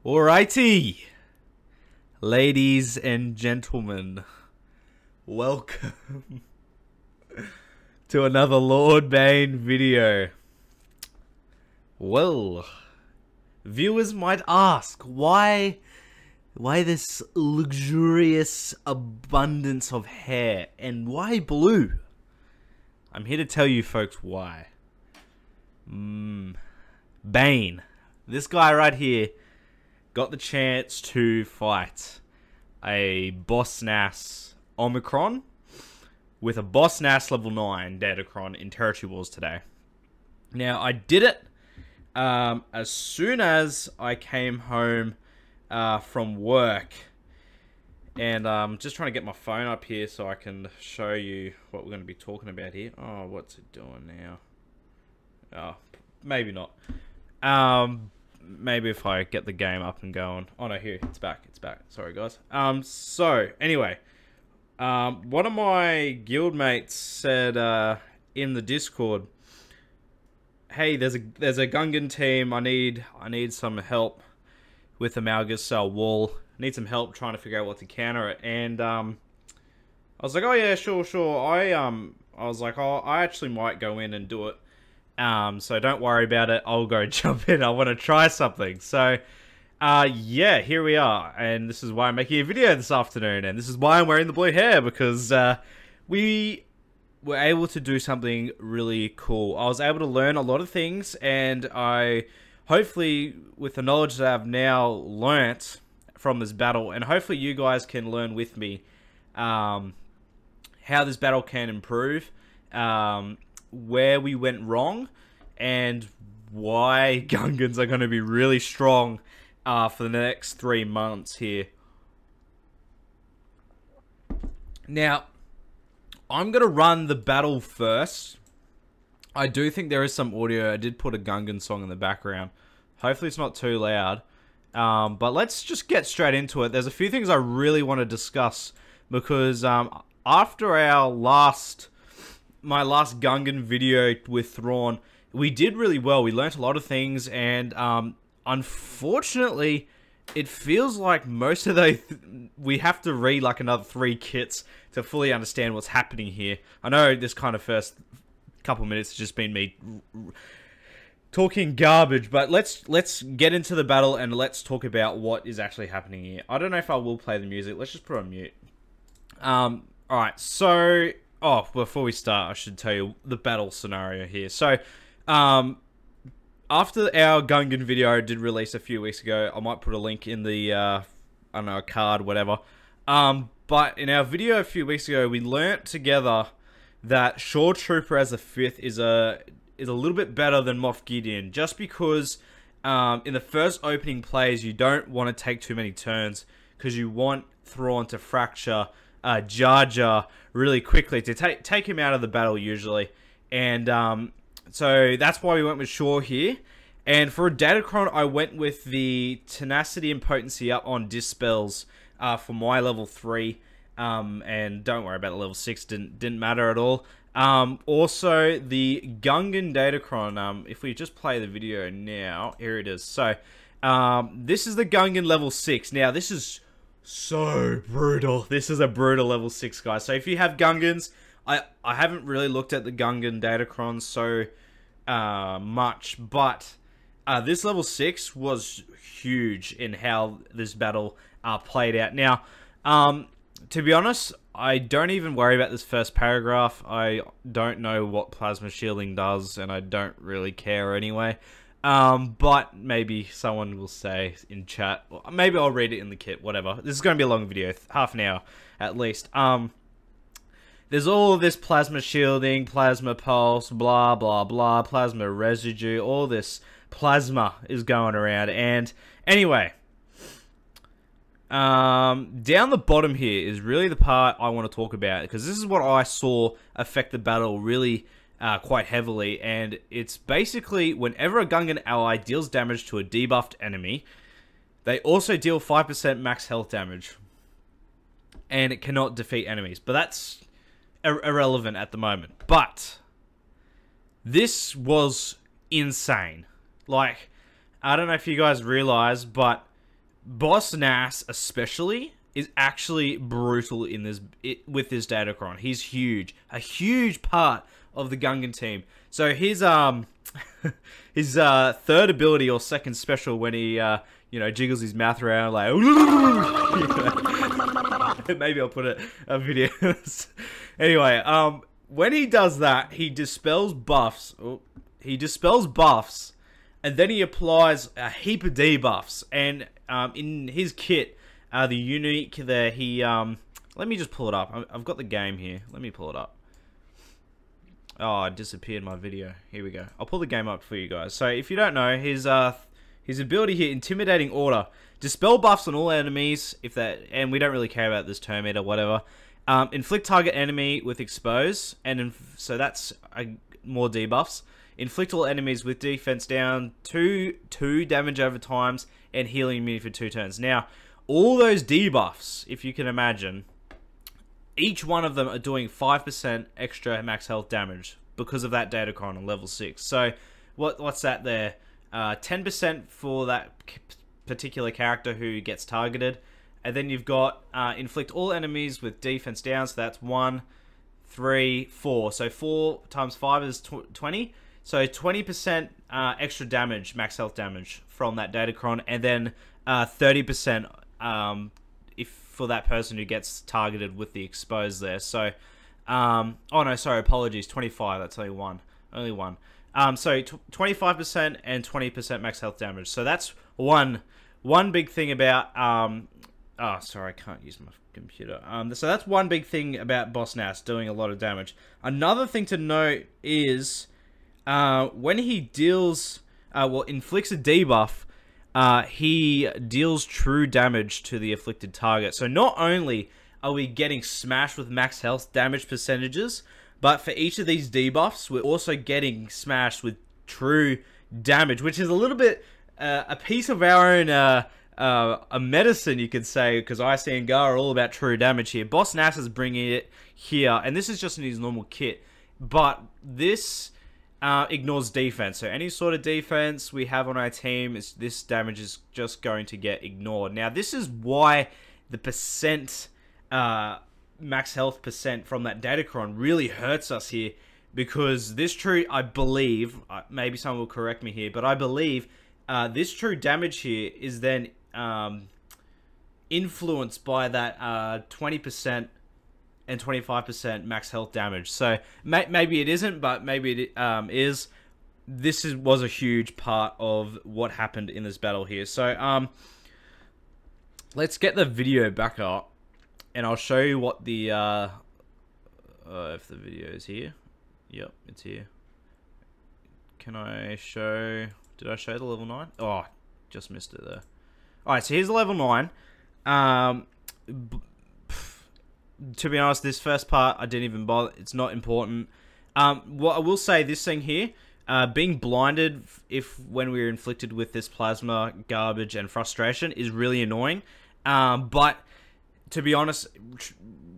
Alrighty, ladies and gentlemen, welcome to another Lord Bane video. Well, viewers might ask, why this luxurious abundance of hair, and why blue? I'm here to tell you folks why. Bane, this guy right here, got the chance to fight a Boss Nass Omicron with a Boss Nass level 9 Datacron in Territory Wars today. Now, I did it as soon as I came home from work. And I'm just trying to get my phone up here so I can show you what we're going to be talking about here. Oh, what's it doing now? Oh, maybe not. Maybe if I get the game up and going. Oh no, here, it's back. Sorry guys. So anyway, one of my guildmates said in the Discord, hey, there's a Gungan team. I need some help with the Malgus wall. I need some help trying to figure out what to counter it. And I was like, oh yeah, sure. I was like, oh, I actually might go in and do it. So don't worry about it. I'll go jump in. I want to try something. So, yeah, here we are. And this is why I'm making a video this afternoon. And this is why I'm wearing the blue hair. Because, we were able to do something really cool. I was able to learn a lot of things. And I, hopefully, with the knowledge that I've now learnt from this battle, and hopefully you guys can learn with me, how this battle can improve. Where we went wrong, and why Gungans are going to be really strong for the next 3 months here. Now, I'm going to run the battle first. I do think there is some audio. I did put a Gungan song in the background. Hopefully it's not too loud. But let's just get straight into it. There's a few things I really want to discuss, because after my last Gungan video with Thrawn, we did really well. We learnt a lot of things, and unfortunately, it feels like most of we have to read like another 3 kits to fully understand what's happening here. I know this kind of first couple minutes has just been me talking garbage, but let's get into the battle and let's talk about what is actually happening here. I don't know if I will play the music. Let's just put it on mute. Alright, so oh, before we start, I should tell you the battle scenario here. So, after our Gungan video I did release a few weeks ago, I might put a link in the, I don't know, a card, whatever. But in our video a few weeks ago, we learnt together that Shore Trooper as a 5th is a little bit better than Moff Gideon, just because in the first opening plays, you don't want to take too many turns, because you want Thrawn to fracture Jar Jar really quickly to take him out of the battle usually. And so that's why we went with Shore here. And for a Datacron, I went with the tenacity and potency up on dispels for my level 3. And don't worry about the level 6, didn't matter at all. Also the Gungan Datacron, if we just play the video now, here it is. So this is the Gungan level 6. Now this is so brutal. This is a brutal level 6, guys. So if you have Gungans, I haven't really looked at the Gungan Datacron so much, but this level 6 was huge in how this battle played out. Now, to be honest, I don't even worry about this first paragraph. I don't know what plasma shielding does, and I don't really care anyway. But maybe someone will say in chat, or maybe I'll read it in the kit, whatever. This is going to be a long video, half an hour at least. There's all of this plasma shielding, plasma pulse, blah, blah, blah, plasma residue, all this plasma is going around. And anyway, down the bottom here is really the part I want to talk about, because this is what I saw affect the battle really quite heavily, and it's basically whenever a Gungan ally deals damage to a debuffed enemy, they also deal 5% max health damage, and it cannot defeat enemies. But that's irrelevant at the moment. But this was insane. Like, I don't know if you guys realize, but Boss Nass especially is actually brutal in this with this Datacron. He's huge, a huge part of the Gungan team. So his his third ability or second special, when he you know, jiggles his mouth around like maybe I'll put a video. Anyway, when he does that, he dispels buffs. Oh, he dispels buffs, and then he applies a heap of debuffs. And in his kit, the unique there, he let me just pull it up. I've got the game here. Let me pull it up. Oh, it disappeared my video. Here we go. I'll pull the game up for you guys. So if you don't know, his ability here, Intimidating Order, dispel buffs on all enemies. If that, and we don't really care about this term or whatever. Inflict target enemy with expose, and so that's more debuffs. Inflict all enemies with defense down 2 damage over times, and healing immunity for 2 turns. Now, all those debuffs, if you can imagine, each one of them are doing 5% extra max health damage because of that Datacron on level 6. So, what's that there? 10% for that particular character who gets targeted. And then you've got inflict all enemies with defense down. So that's 1, 3, 4. So 4 times 5 is 20. So 20% extra damage, max health damage from that Datacron. And then 30% if for that person who gets targeted with the expose there. So, oh no, sorry, apologies. 25. That's only one. Only one. So 25% and 20% max health damage. So that's one big thing about oh, sorry, I can't use my computer. So that's one big thing about Boss Nass, doing a lot of damage. Another thing to note is when he deals, inflicts a debuff, he deals true damage to the afflicted target. So not only are we getting smashed with max health damage percentages, but for each of these debuffs, we're also getting smashed with true damage, which is a little bit a piece of our own a medicine, you could say, because IC and GAR are all about true damage here. Boss Nass is bringing it here, and this is just in his normal kit, but this ignores defense. So any sort of defense we have on our team, this damage is just going to get ignored. Now, this is why the percent max health percent from that Datacron really hurts us here, because this true, I believe, maybe someone will correct me here, but I believe this true damage here is then influenced by that 20% and 25% max health damage. So maybe it isn't, but maybe it is. This was a huge part of what happened in this battle here. So let's get the video back up, and I'll show you what the if the video is here. Yep, it's here. Can I show? Did I show the level 9? Oh, just missed it there. Alright, so here's the level 9. To be honest, this first part, I didn't even bother. It's not important. What I will say, this thing here, being blinded when we're inflicted with this plasma, garbage, and frustration is really annoying. But to be honest,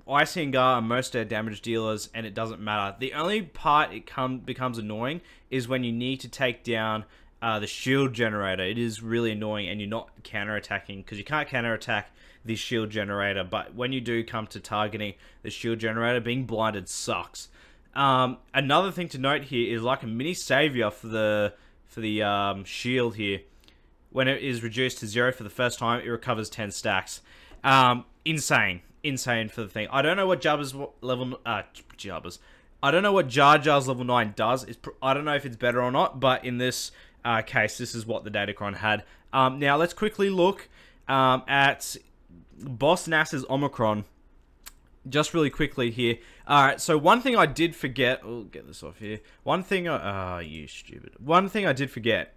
IC and GAR are most of our damage dealers, and it doesn't matter. The only part it becomes annoying is when you need to take down the shield generator. It is really annoying, and you're not counter-attacking, because you can't counter-attack this shield generator. But when you do come to targeting the shield generator, being blinded sucks. Another thing to note here is, like a mini savior for the shield here, when it is reduced to 0 for the first time, it recovers 10 stacks. Insane for the thing. I don't know what Jabba's level Jabba's. I don't know what Jar Jar's level 9 does. I don't know if it's better or not, but in this case, this is what the Datacron had. Now let's quickly look at Boss Nass's Omicron, just really quickly here. Alright, so one thing I did forget, oh, get this off here. One thing you stupid. One thing I did forget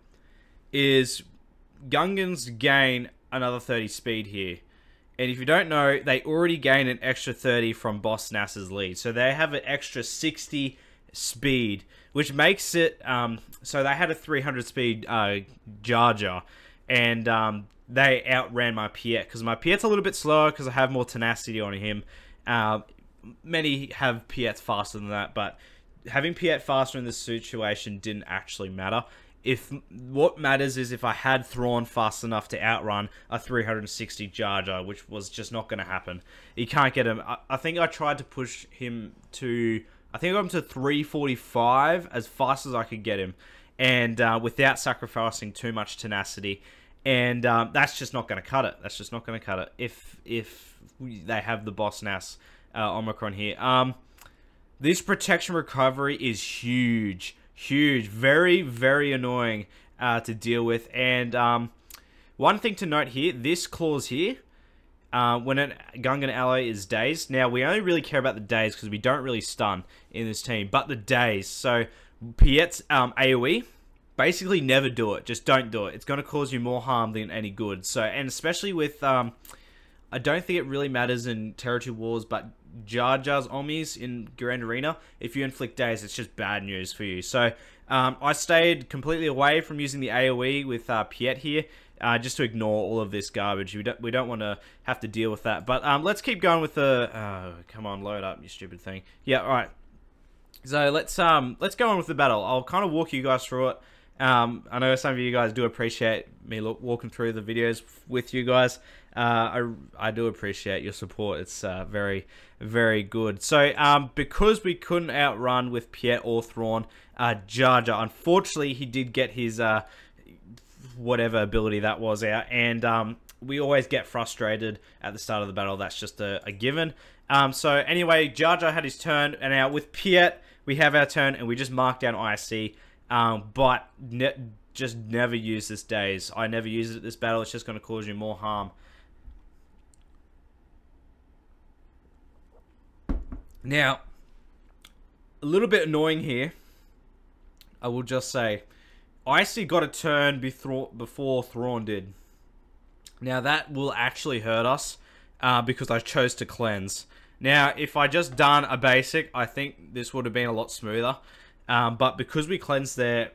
is Gungans gain another 30 speed here. And if you don't know, they already gain an extra 30 from Boss Nass's lead. So they have an extra 60 speed, which makes it, so they had a 300 speed Jar Jar, and they outran my Piet, because my Piet's a little bit slower because I have more tenacity on him. Many have Piets faster than that, but having Piet faster in this situation didn't actually matter. If what matters is if I had Thrawn fast enough to outrun a 360 Jar Jar, which was just not going to happen. You can't get him. I think I tried to push him to, I think I got him to 345 as fast as I could get him, and without sacrificing too much tenacity. And that's just not going to cut it. That's just not going to cut it if they have the boss Nass Omicron here. This protection recovery is huge. Huge. Very, very annoying to deal with. And one thing to note here, this clause here, when a Gungan ally is dazed. Now, we only really care about the daze because we don't really stun in this team. But the daze. So, Piet's AoE, basically never do it. Just don't do it. It's going to cause you more harm than any good. So, and especially with, I don't think it really matters in Territory Wars, but Jar Jar's OMIs in Grand Arena, if you inflict daze, it's just bad news for you. So, I stayed completely away from using the AoE with Piet here, just to ignore all of this garbage. We don't want to have to deal with that. But let's keep going with the... come on, load up, you stupid thing. Yeah, alright. So, let's go on with the battle. I'll kind of walk you guys through it. I know some of you guys do appreciate me walking through the videos with you guys. I do appreciate your support. It's very, very good. So, because we couldn't outrun with Piet or Thrawn, Jar Jar, unfortunately, he did get his whatever ability that was out, and we always get frustrated at the start of the battle. That's just a given. So, anyway, Jar Jar had his turn, and now with Piet, we have our turn, and we just mark down IC. But just never use this daze. I never use it at this battle. It's just going to cause you more harm. Now, a little bit annoying here, I will just say, Icy got a turn before Thrawn did. Now, that will actually hurt us, because I chose to cleanse. Now, if I just done a basic, I think this would have been a lot smoother. But because we cleansed there,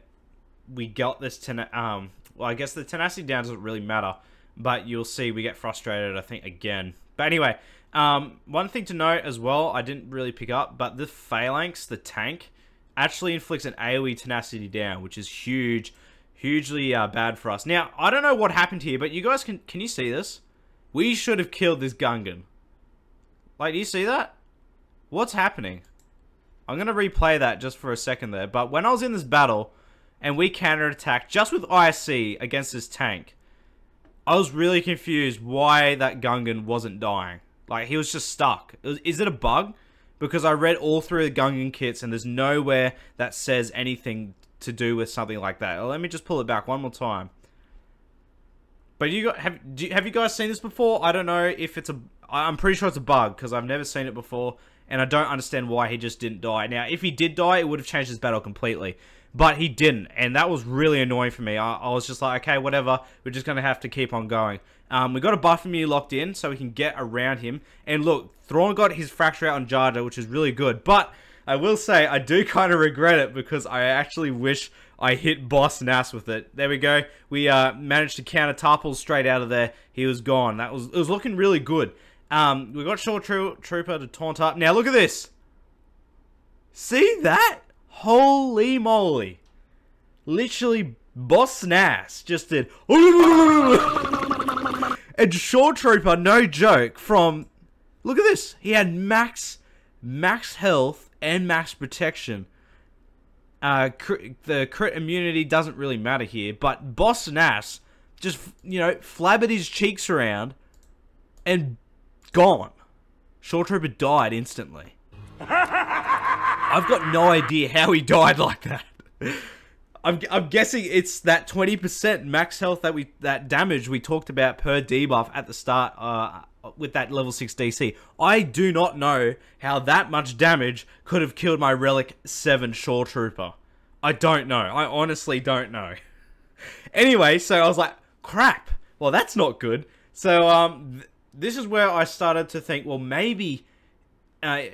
we got this well, I guess the tenacity down doesn't really matter, but you'll see we get frustrated, I think, again. But anyway, one thing to note as well, I didn't really pick up, but the Phalanx, the tank, actually inflicts an AoE tenacity down, which is hugely bad for us. Now, I don't know what happened here, but you guys can you see this? We should have killed this Gungan. Like, do you see that? What's happening? I'm going to replay that just for a second there. But when I was in this battle, and we counterattacked just with ISC against this tank, I was really confused why that Gungan wasn't dying. Like, he was just stuck. Is it a bug? Because I read all through the Gungan kits, and there's nowhere that says anything to do with something like that. Well, let me just pull it back one more time. But have you guys seen this before? I don't know if it's a... I'm pretty sure it's a bug, because I've never seen it before. And I don't understand why he just didn't die. Now, if he did die, it would have changed his battle completely. But he didn't. And that was really annoying for me. I was just like, okay, whatever. We're just going to have to keep on going. We got a buffer menu locked in so we can get around him. And look, Thrawn got his fracture out on Jar Jar, which is really good. But I will say, I do kind of regret it because I actually wish I hit Boss Nass with it. There we go. We managed to counter Tarple straight out of there. He was gone. It was looking really good. We got Short Trooper to taunt up. Now, look at this. See that? Holy moly. Literally, Boss Nass just did... And Short Trooper, no joke, from... Look at this. He had max health and max protection. The crit immunity doesn't really matter here, but Boss Nass just, you know, flabbered his cheeks around and gone. Short Trooper died instantly. I've got no idea how he died like that. I'm guessing it's that 20% max health that damage we talked about per debuff at the start with that level 6 DC. I do not know how that much damage could have killed my Relic 7 Shore Trooper. I don't know. I honestly don't know. Anyway, so I was like, crap. Well, that's not good. So, this is where I started to think, well, maybe,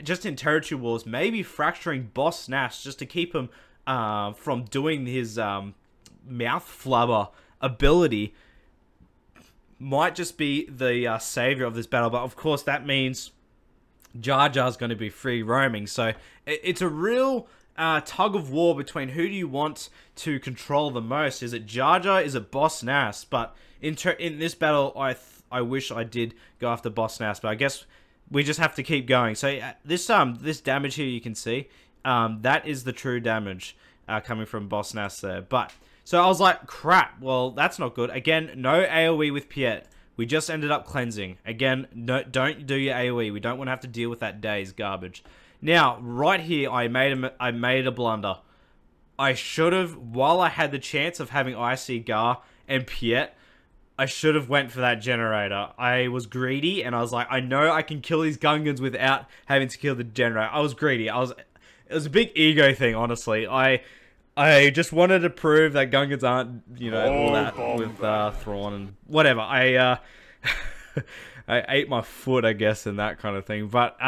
just in Territory Wars, maybe fracturing Boss Nass just to keep him from doing his mouth flubber ability might just be the savior of this battle. But of course, that means Jar Jar's going to be free roaming. So it's a real tug of war between who do you want to control the most. Is it Jar Jar? Is it Boss Nass? But in this battle, I wish I did go after Boss Nass, but I guess we just have to keep going. So this damage here you can see, that is the true damage coming from Boss Nass there. But so I was like, crap. Well, that's not good. Again, no AOE with Piet. We just ended up cleansing. Again, no, don't do your AOE. We don't want to have to deal with that day's garbage. Now, right here, I made a blunder. I should have, while I had the chance of having IC Gar and Piet, I should have went for that generator. I was greedy, and I was like, I know I can kill these Gungans without having to kill the generator. I was greedy. It was a big ego thing, honestly. I just wanted to prove that Gungans aren't, you know, all that with Thrawn and whatever. I ate my foot, I guess, and that kind of thing. But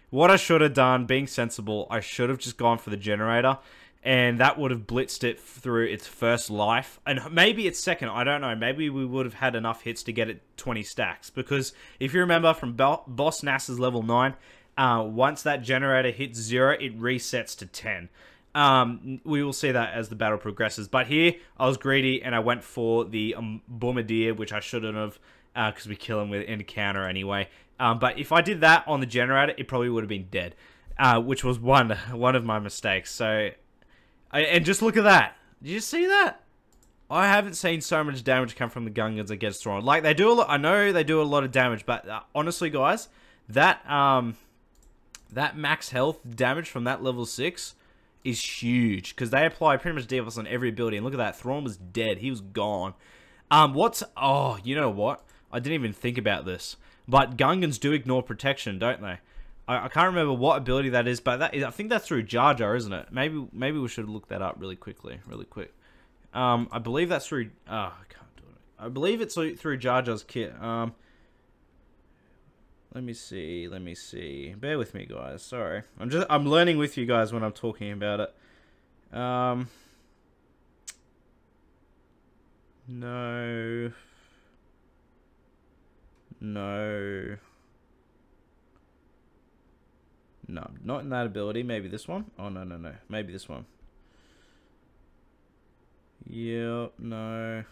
what I should have done, being sensible, I should have just gone for the generator, and that would have blitzed it through its first life, and maybe its second. I don't know. Maybe we would have had enough hits to get it 20 stacks, because if you remember from Boss Nass's level 9, once that generator hits 0, it resets to 10. We will see that as the battle progresses. But here, I was greedy, and I went for the Bombardier, which I shouldn't have, because we kill him with encounter anyway. But if I did that on the generator, it probably would have been dead, which was one of my mistakes. So, and just look at that. Did you see that? I haven't seen so much damage come from the Gungans against Thrawn. Like, they do a lot. I know they do a lot of damage, but honestly, guys, that max health damage from that level 6 is huge, because they apply pretty much debuffs on every ability. And look at that, Thrawn was dead. He was gone. Oh, you know what? I didn't even think about this. But Gungans do ignore protection, don't they? I can't remember what ability that is, but I think that's through Jar Jar, isn't it? Maybe we should look that up really quick. I believe that's through. Oh, I can't do it. I believe it's through Jar Jar's kit. Let me see. Bear with me, guys. Sorry, I'm learning with you guys when I'm talking about it. No. No, not in that ability. Maybe this one? Oh, no. Maybe this one. Yep, no.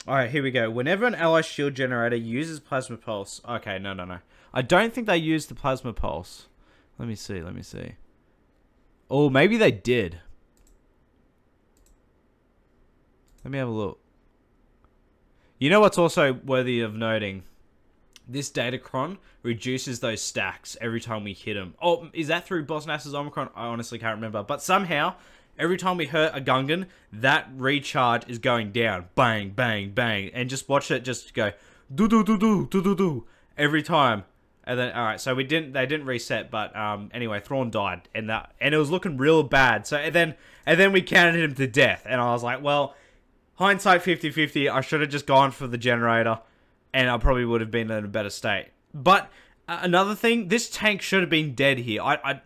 Alright, here we go. Whenever an ally shield generator uses Plasma Pulse. Okay, no. I don't think they used the Plasma Pulse. Let me see. Oh, maybe they did. Let me have a look. You know what's also worthy of noting? This Datacron reduces those stacks every time we hit them. Oh, is that through Boss Nass's Omicron? I honestly can't remember. But somehow, every time we hurt a Gungan, that recharge is going down. Bang, bang, bang. And just watch it just go do every time. And then, alright, so they didn't reset, but anyway, Thrawn died. And it was looking real bad. So and then we counted him to death. And I was like, well, hindsight 50-50, I should have just gone for the generator, and I probably would have been in a better state. But another thing, this tank should have been dead here. I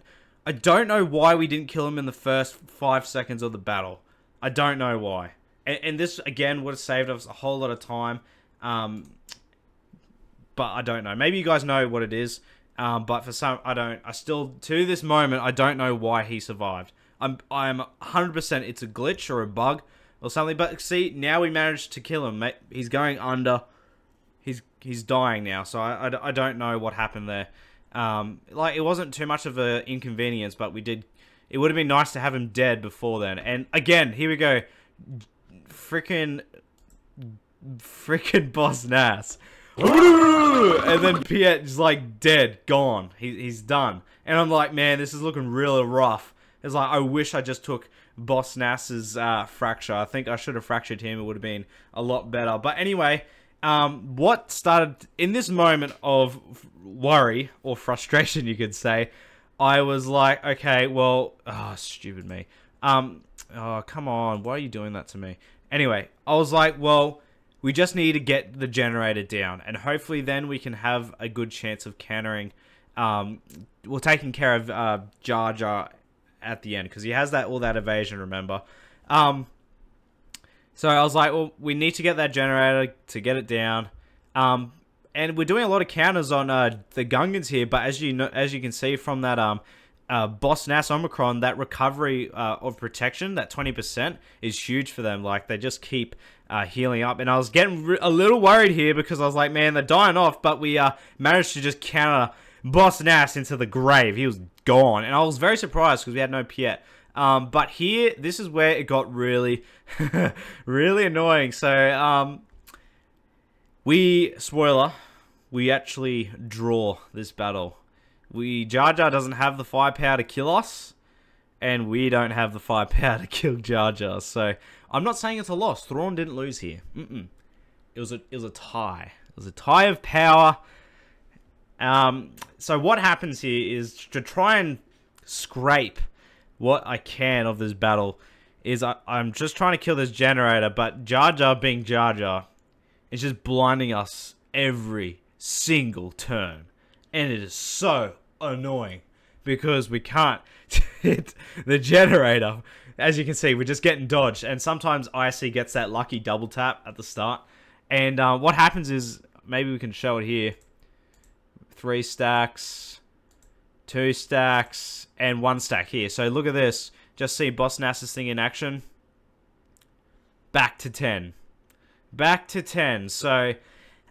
don't know why we didn't kill him in the first 5 seconds of the battle. I don't know why. And this, again, would have saved us a whole lot of time. But I don't know. Maybe you guys know what it is. But for some, I don't. I still, to this moment, I don't know why he survived. I'm 100% it's a glitch or a bug or something. But see, now we managed to kill him. He's going under. He's dying now, so I don't know what happened there. Like, it wasn't too much of an inconvenience, but it would have been nice to have him dead before then. And again, here we go. Freaking Boss Nass. And then Piet is like dead, gone. He's done. And I'm like, man, this is looking really rough. It's like, I wish I just took Boss Nass's fracture. I think I should have fractured him. It would have been a lot better. But anyway, what started in this moment of worry or frustration, you could say, I was like, okay, well, oh, stupid me. Oh, come on. Why are you doing that to me? Anyway, I was like, well, we just need to get the generator down, and hopefully then we can have a good chance of countering, well, taking care of Jar Jar at the end, because he has all that evasion, remember? So I was like, well, we need to get that generator to get it down. and we're doing a lot of counters on the Gungans here, but as you can see from that Boss Nass Omicron, that recovery of protection, that 20% is huge for them. Like, they just keep healing up, and I was getting a little worried here because I was like, man, they're dying off, but we managed to just counter Boss Nass into the grave. He was gone, and I was very surprised because we had no Piet. But here, this is where it got really, really annoying. So, spoiler, we actually draw this battle. Jar Jar doesn't have the firepower to kill us, and we don't have the firepower to kill Jar Jar. So, I'm not saying it's a loss. Thrawn didn't lose here. It was a tie. It was a tie of power. So what happens here is, to try and scrape what I can of this battle, is I'm just trying to kill this generator, but Jar Jar being Jar Jar is just blinding us every single turn. And it is so annoying because we can't hit the generator. As you can see, we're just getting dodged, and sometimes IC gets that lucky double tap at the start. And what happens is, maybe we can show it here. 3 stacks, 2 stacks, and 1 stack here. So look at this. Just see Boss Nass's thing in action. Back to 10. Back to 10. So,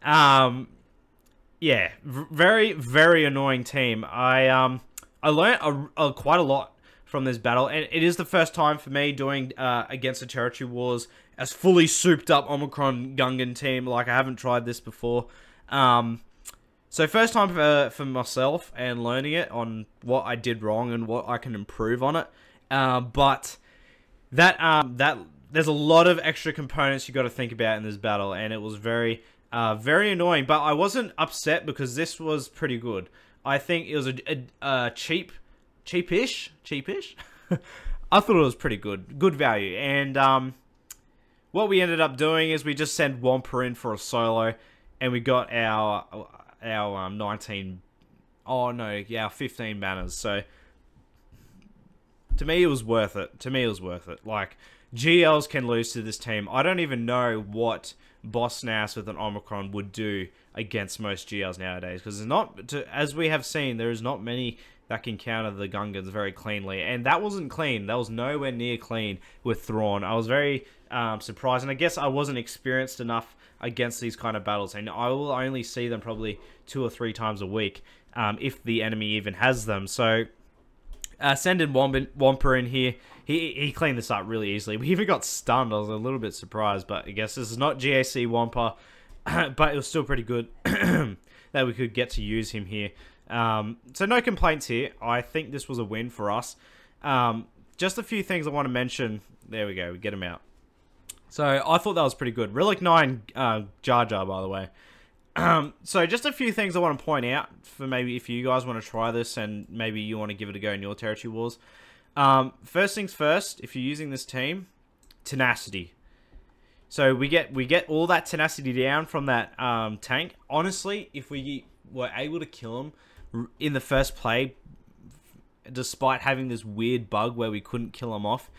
yeah, very, very annoying team. I learned quite a lot from this battle, and it is the first time for me doing against the Territory Wars as fully souped up Omicron Gungan team. Like, I haven't tried this before. So first time for myself, and learning it on what I did wrong and what I can improve on it. But that there's a lot of extra components you got to think about in this battle, and it was very very annoying. But I wasn't upset because this was pretty good. I think it was a cheapish. I thought it was pretty good value. And what we ended up doing is we just sent Wampa in for a solo, and we got our 19, oh no, yeah, 15 banners. So to me, it was worth it. Like, GLs can lose to this team. I don't even know what Boss Nass with an Omicron would do against most GLs nowadays, because there's not, as we have seen, there is not many that can counter the Gungans very cleanly, and that wasn't clean. That was nowhere near clean with Thrawn. I was very surprised, and I guess I wasn't experienced enough against these kind of battles, and I will only see them probably 2 or 3 times a week, if the enemy even has them. So send in Wampa in here. He cleaned this up really easily. We even got stunned. I was a little bit surprised, but I guess this is not GAC Wampa, but it was still pretty good that we could get to use him here. So no complaints here. I think this was a win for us. Just a few things I want to mention. There we go. We get him out. So I thought that was pretty good. Relic 9 Jar Jar, by the way. So just a few things I want to point out for maybe if you guys want to try this and maybe you want to give it a go in your Territory Wars. First things first, if you're using this team, tenacity. So we get all that tenacity down from that tank. Honestly, if we were able to kill him in the first play, despite having this weird bug where we couldn't kill him off,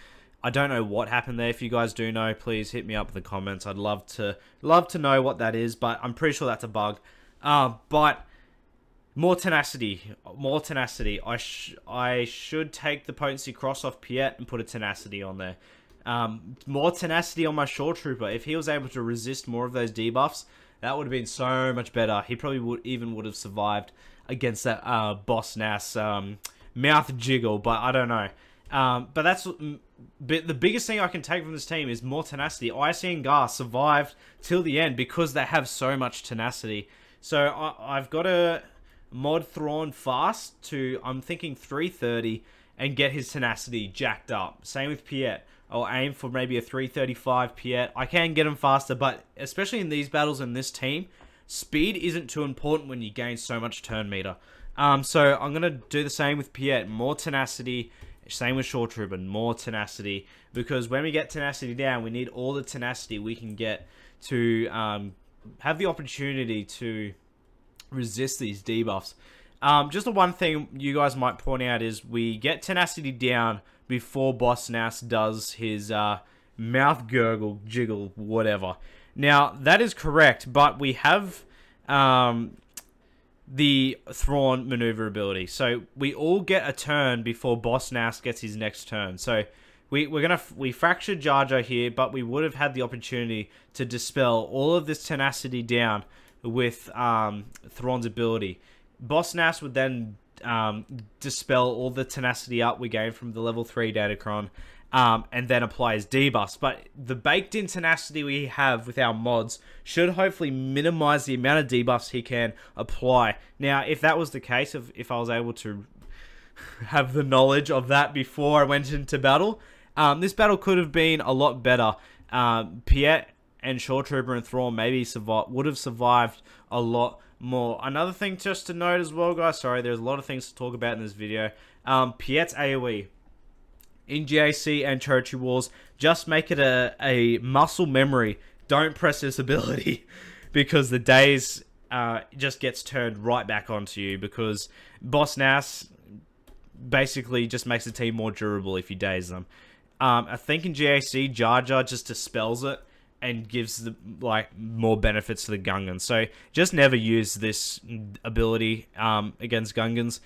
I don't know what happened there. If you guys do know, please hit me up in the comments. I'd love to know what that is, but I'm pretty sure that's a bug. But more tenacity, more tenacity. I should take the potency cross off Piet and put a tenacity on there. More tenacity on my Shore Trooper. If he was able to resist more of those debuffs, that would have been so much better. He probably would have survived against that Boss Nass mouth jiggle, but I don't know. But that's the biggest thing I can take from this team is more tenacity. IC and Gar survived till the end because they have so much tenacity. So I've got to mod Thrawn fast to, I'm thinking 330, and get his tenacity jacked up. Same with Piet. I'll aim for maybe a 335 Piet. I can get him faster, but especially in these battles in this team, speed isn't too important when you gain so much turn meter. So I'm going to do the same with Piet. More tenacity. Same with Shore Trooper. More tenacity. Because when we get tenacity down, we need all the tenacity we can get to have the opportunity to resist these debuffs. Just the one thing you guys might point out is we get tenacity down before Boss Nass does his mouth gurgle, jiggle, whatever. Now, that is correct, but we have the Thrawn maneuverability. So we all get a turn before Boss Nass gets his next turn. So we fractured Jar Jar here, but we would have had the opportunity to dispel all of this tenacity down with Thrawn's ability. Boss Nass would then dispel all the tenacity up we gained from the level 3 Datacron, and then apply his debuffs. But the baked-in tenacity we have with our mods should hopefully minimize the amount of debuffs he can apply. Now, if that was the case, if I was able to have the knowledge of that before I went into battle, this battle could have been a lot better. Piet and Shore Trooper and Thrawn maybe would have survived a lot more. Another thing just to note as well, guys, sorry, there's a lot of things to talk about in this video. Piet's AoE. In GAC and Territory Wars, just make it a muscle memory. Don't press this ability because the days just gets turned right back onto you, because Boss Nass basically just makes the team more durable if you daze them. I think in GAC, Jar Jar just dispels it and gives more benefits to the Gungans. So just never use this ability against Gungans.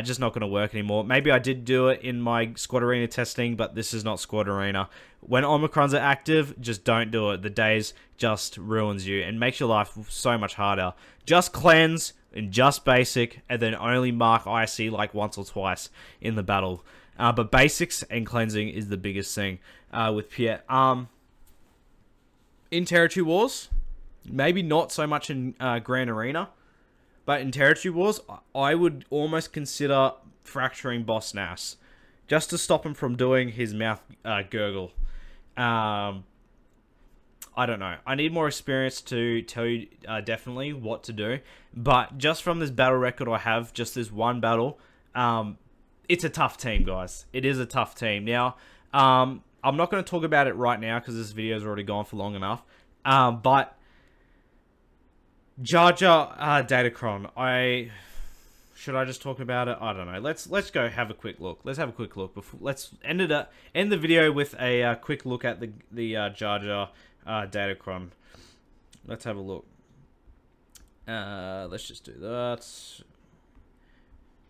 Just not going to work anymore. Maybe I did do it in my Squad Arena testing, but this is not Squad Arena. When Omicrons are active, just don't do it. The daze just ruins you and makes your life so much harder. Just cleanse and just basic, and then only mark IC like once or twice in the battle. But basics and cleansing is the biggest thing with Piet. In Territory Wars, maybe not so much in Grand Arena, but in Territory Wars, I would almost consider fracturing Boss Nass just to stop him from doing his mouth gurgle. I don't know. I need more experience to tell you definitely what to do. But just from this battle record I have, just this one battle, it's a tough team, guys. It is a tough team. Now, I'm not going to talk about it right now because this video's already gone for long enough. But Jar Jar Datacron, should I just talk about it? I don't know. Let's go have a quick look. Let's have a quick look. Let's end the video with a quick look at the Jar Jar Datacron. Let's have a look. Let's just do that.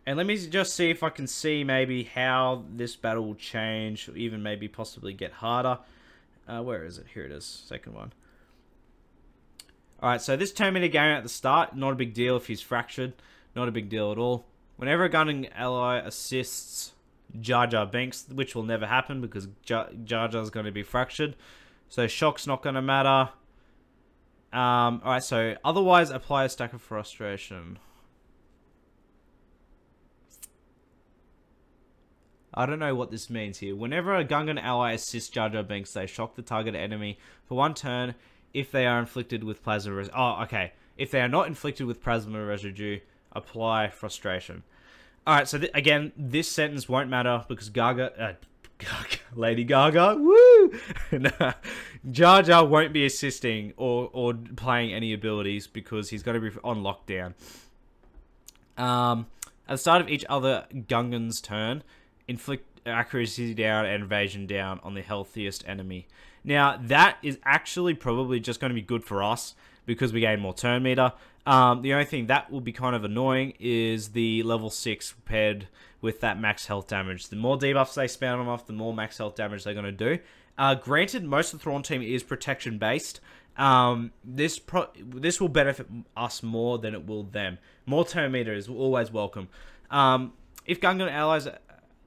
And let me just see if I can see maybe how this battle will change, or even maybe possibly get harder. Where is it? Here it is. Second one. Alright, so this turn meter game at the start, not a big deal if he's fractured. Not a big deal at all. Whenever a Gungan ally assists Jar Jar Binks, which will never happen because Jar Jar's going to be fractured. So shock's not going to matter. Alright, so otherwise apply a stack of frustration. I don't know what this means here. Whenever a Gungan ally assists Jar Jar Binks, they shock the target enemy for one turn if they are inflicted with plasma residue. Oh, okay. If they are not inflicted with plasma residue, apply frustration. Alright, so again, this sentence won't matter because Lady Gaga, woo! Jar Jar won't be assisting or playing any abilities because he's going to be on lockdown. At the start of each other Gungan's turn, inflict accuracy down and evasion down on the healthiest enemy. Now, that is actually probably just going to be good for us because we gain more turn meter. The only thing that will be kind of annoying is the level 6 paired with that max health damage. The more debuffs they spam them off, the more max health damage they're going to do. Granted, most of the Thrawn team is protection based. This will benefit us more than it will them. More turn meter is always welcome. If Gungan allies...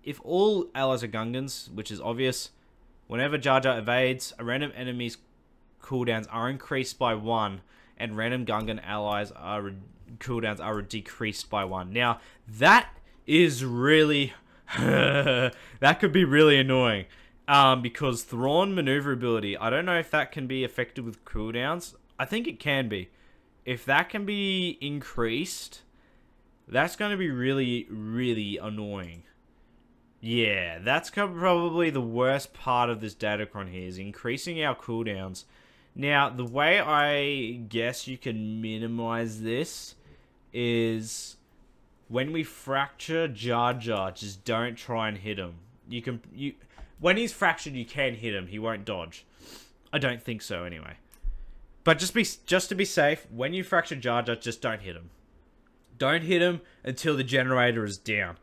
If all allies are Gungans, which is obvious, whenever Jar Jar evades, a random enemy's cooldowns are increased by 1, and random Gungan allies cooldowns are decreased by 1. Now, that is really... that could be really annoying. Because Thrawn maneuverability, I don't know if that can be affected with cooldowns. I think it can be. If that can be increased, that's going to be really, really annoying. Yeah, that's probably the worst part of this Datacron here, is increasing our cooldowns. Now, the way I guess you can minimize this is when we fracture Jar Jar, just don't try and hit him. When he's fractured, you can hit him. He won't dodge. I don't think so, anyway. But just to be safe, when you fracture Jar Jar, just don't hit him. Don't hit him until the generator is down.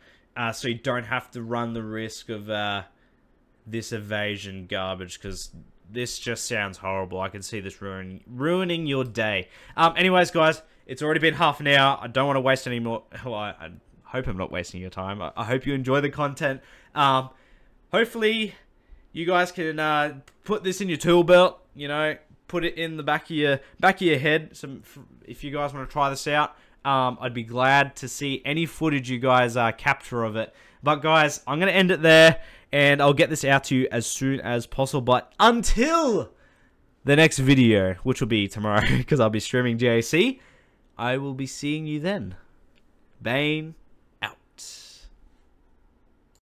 So you don't have to run the risk of this evasion garbage, because this just sounds horrible. I can see this ruining your day. Anyways, guys, it's already been half an hour. I don't want to waste any more. Well, I hope I'm not wasting your time. I hope you enjoy the content. Hopefully, you guys can put this in your tool belt. You know, put it in the back of your head. If you guys want to try this out, I'd be glad to see any footage you guys capture of it. But guys, I'm gonna end it there, and I'll get this out to you as soon as possible. But until the next video, which will be tomorrow, because I'll be streaming GAC, I will be seeing you then. Bane out.